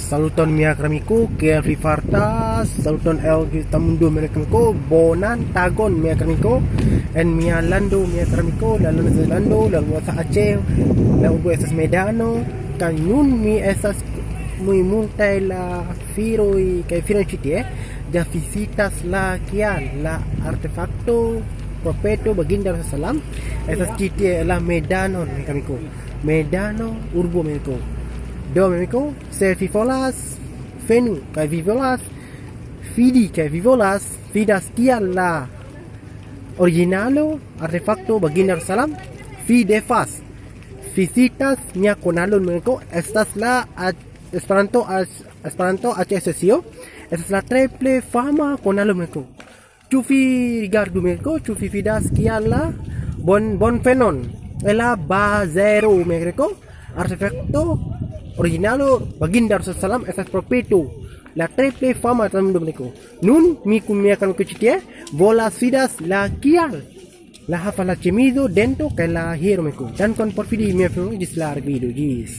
Saluton mia kramiku, kiel vi fartas? Saluton el tamundo mia kramiku, bonan tagon mia kramiku. En mia lando mia kramiku, la lando de lando, la luasa Aceh, la urbo estas Medano, kaj nun mi estas muy multaj la firoj kaj firoj ĉi tie, ja visitas la kial la artefakto Profeto Baginda Rasulullah estas ĉi tie la Medano mia kramiku. Medano urbo mia kramiku. Do amiko, se vi volas venu kaj vi volas fidi kaj vi volas vidas kial la originalo artefakto Baginda Salam, vi devas visitas mia kanalon amiko. Estas la Esperanto Aceh sesio. Estas la tre plej fama kanalo amiko. Ĉu vi rigardu amiko? Ĉu vi vidas kial la bonvenon la bazero amiko? Artefakto originalo Baginda Rasulullah estas Profeto, la tre plej fama dalam domenico. Nun mi kun mia kanko ĉi tie volas vidas la kial la hava la ĉemizo dento kaj la hieromiko. Dankon por vidi mia filmo ĝis la revido. Ĝis